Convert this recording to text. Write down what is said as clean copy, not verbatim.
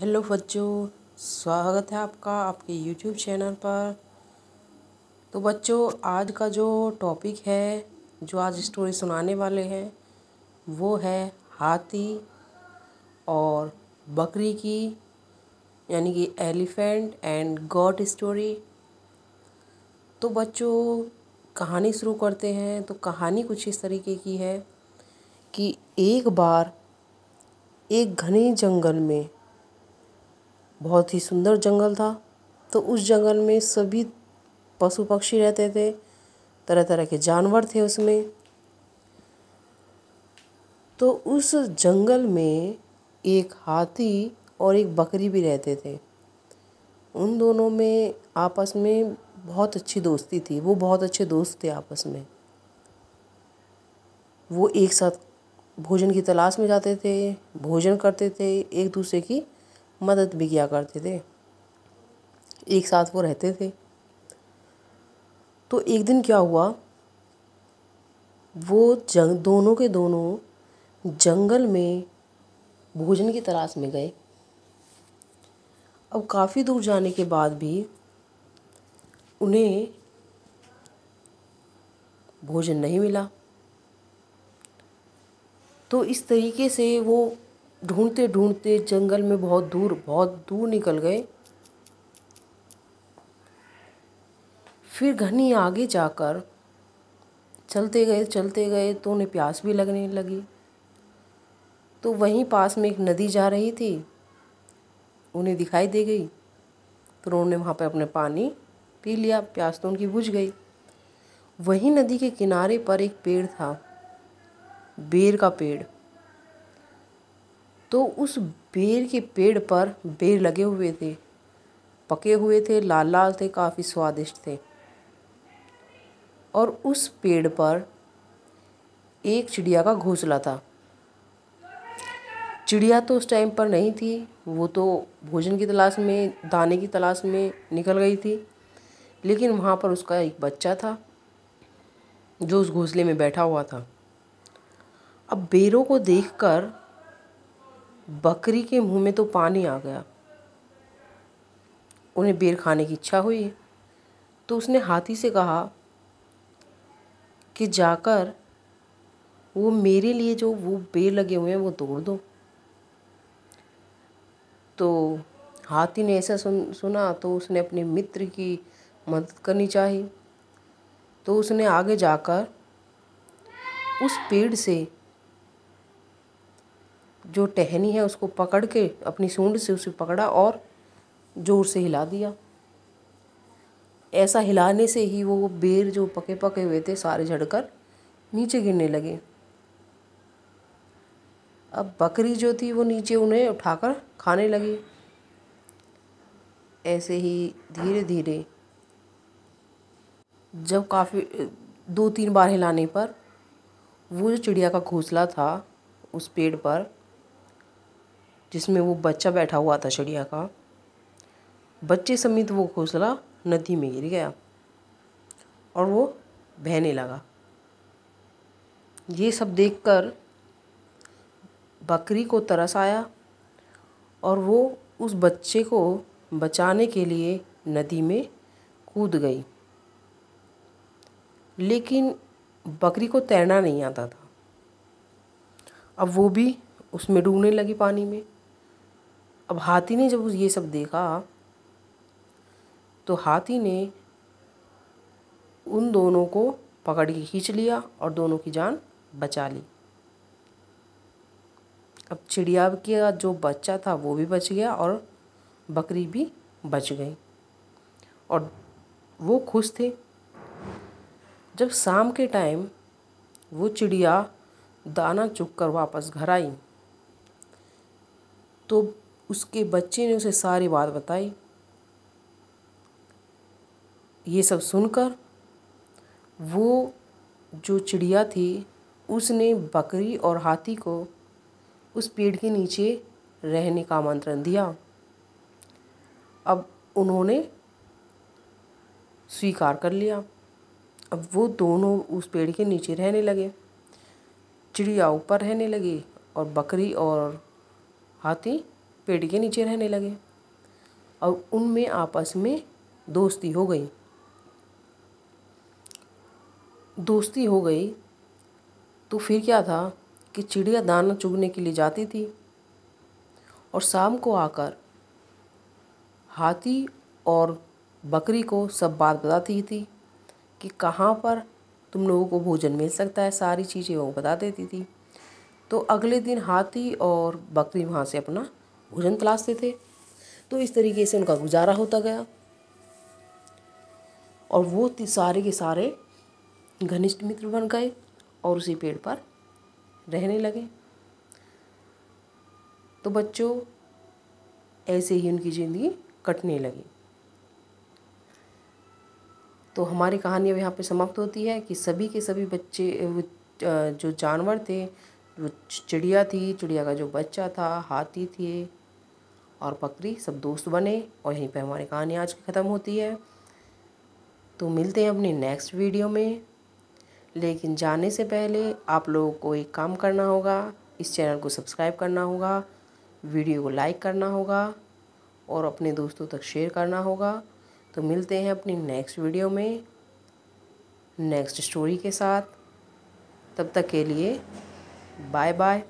Hello बच्चों, स्वागत है आपका आपके यूट्यूब चैनल पर। तो बच्चों, आज का जो टॉपिक है, जो आज स्टोरी सुनाने वाले हैं, वो है हाथी और बकरी की, यानी कि एलिफेंट एंड गॉट स्टोरी। तो बच्चों, कहानी शुरू करते हैं। तो कहानी कुछ इस तरीके की है कि एक बार एक घने जंगल में, बहुत ही सुंदर जंगल था, तो उस जंगल में सभी पशु पक्षी रहते थे, तरह तरह के जानवर थे उसमें। तो उस जंगल में एक हाथी और एक बकरी भी रहते थे। उन दोनों में आपस में बहुत अच्छी दोस्ती थी, वो बहुत अच्छे दोस्त थे आपस में। वो एक साथ भोजन की तलाश में जाते थे, भोजन करते थे, एक दूसरे की मदद भी किया करते थे, एक साथ वो रहते थे। तो एक दिन क्या हुआ, वो दोनों के दोनों जंगल में भोजन की तलाश में गए। अब काफ़ी दूर जाने के बाद भी उन्हें भोजन नहीं मिला। तो इस तरीके से वो ढूंढते ढूंढते जंगल में बहुत दूर निकल गए। फिर घनी आगे जाकर चलते गए तो उन्हें प्यास भी लगने लगी। तो वहीं पास में एक नदी जा रही थी, उन्हें दिखाई दे गई। तो उन्होंने वहाँ पर अपने पानी पी लिया, प्यास तो उनकी बुझ गई। वहीं नदी के किनारे पर एक पेड़ था, बेर का पेड़। तो उस बेर के पेड़ पर बेर लगे हुए थे, पके हुए थे, लाल लाल थे, काफ़ी स्वादिष्ट थे। और उस पेड़ पर एक चिड़िया का घोंसला था। चिड़िया तो उस टाइम पर नहीं थी, वो तो भोजन की तलाश में, दाने की तलाश में निकल गई थी। लेकिन वहाँ पर उसका एक बच्चा था जो उस घोंसले में बैठा हुआ था। अब बेरों को देखकर बकरी के मुंह में तो पानी आ गया। उन्हें बेर खाने की इच्छा हुई, तो उसने हाथी से कहा कि जाकर वो मेरे लिए जो वो बेर लगे हुए हैं वो तोड़ दो। तो हाथी ने ऐसा सुना तो उसने अपने मित्र की मदद करनी चाहिए। तो उसने आगे जाकर उस पेड़ से जो टहनी है उसको पकड़ के अपनी सूंड से उसे पकड़ा और जोर से हिला दिया। ऐसा हिलाने से ही वो बेर जो पके पके हुए थे सारे झड़कर नीचे गिरने लगे। अब बकरी जो थी वो नीचे उन्हें उठाकर खाने लगी। ऐसे ही धीरे धीरे जब काफ़ी 2-3 बार हिलाने पर वो जो चिड़िया का घोंसला था उस पेड़ पर, जिसमें वो बच्चा बैठा हुआ था चिड़िया का, बच्चे समेत वो घोंसला नदी में गिर गया और वो बहने लगा। ये सब देखकर बकरी को तरस आया और वो उस बच्चे को बचाने के लिए नदी में कूद गई। लेकिन बकरी को तैरना नहीं आता था। अब वो भी उसमें डूबने लगी पानी में। अब हाथी ने जब ये सब देखा तो हाथी ने उन दोनों को पकड़ के खींच लिया और दोनों की जान बचा ली। अब चिड़िया का जो बच्चा था वो भी बच गया और बकरी भी बच गई और वो खुश थे। जब शाम के टाइम वो चिड़िया दाना चुग कर वापस घर आई तो उसके बच्चे ने उसे सारी बात बताई। ये सब सुनकर वो जो चिड़िया थी उसने बकरी और हाथी को उस पेड़ के नीचे रहने का आमंत्रण दिया। अब उन्होंने स्वीकार कर लिया। अब वो दोनों उस पेड़ के नीचे रहने लगे, चिड़िया ऊपर रहने लगी और बकरी और हाथी पेड़ के नीचे रहने लगे और उनमें आपस में दोस्ती हो गई। दोस्ती हो गई तो फिर क्या था कि चिड़िया दाना चुगने के लिए जाती थी और शाम को आकर हाथी और बकरी को सब बात बताती थी कि कहाँ पर तुम लोगों को भोजन मिल सकता है, सारी चीज़ें वो बता देती थी। तो अगले दिन हाथी और बकरी वहाँ से अपना भोजन तलाशते थे। तो इस तरीके से उनका गुजारा होता गया और वो सारे के सारे घनिष्ठ मित्र बन गए और उसी पेड़ पर रहने लगे। तो बच्चों ऐसे ही उनकी ज़िंदगी कटने लगी। तो हमारी कहानी अब यहाँ पे समाप्त होती है कि सभी के सभी बच्चे जो जानवर थे, वो चिड़िया थी, चिड़िया का जो बच्चा था, हाथी थे और बकरी, सब दोस्त बने और यहीं पे हमारी कहानी आज की ख़त्म होती है। तो मिलते हैं अपनी नेक्स्ट वीडियो में, लेकिन जाने से पहले आप लोगों को एक काम करना होगा, इस चैनल को सब्सक्राइब करना होगा, वीडियो को लाइक करना होगा और अपने दोस्तों तक शेयर करना होगा। तो मिलते हैं अपनी नेक्स्ट वीडियो में नेक्स्ट स्टोरी के साथ। तब तक के लिए बाय बाय।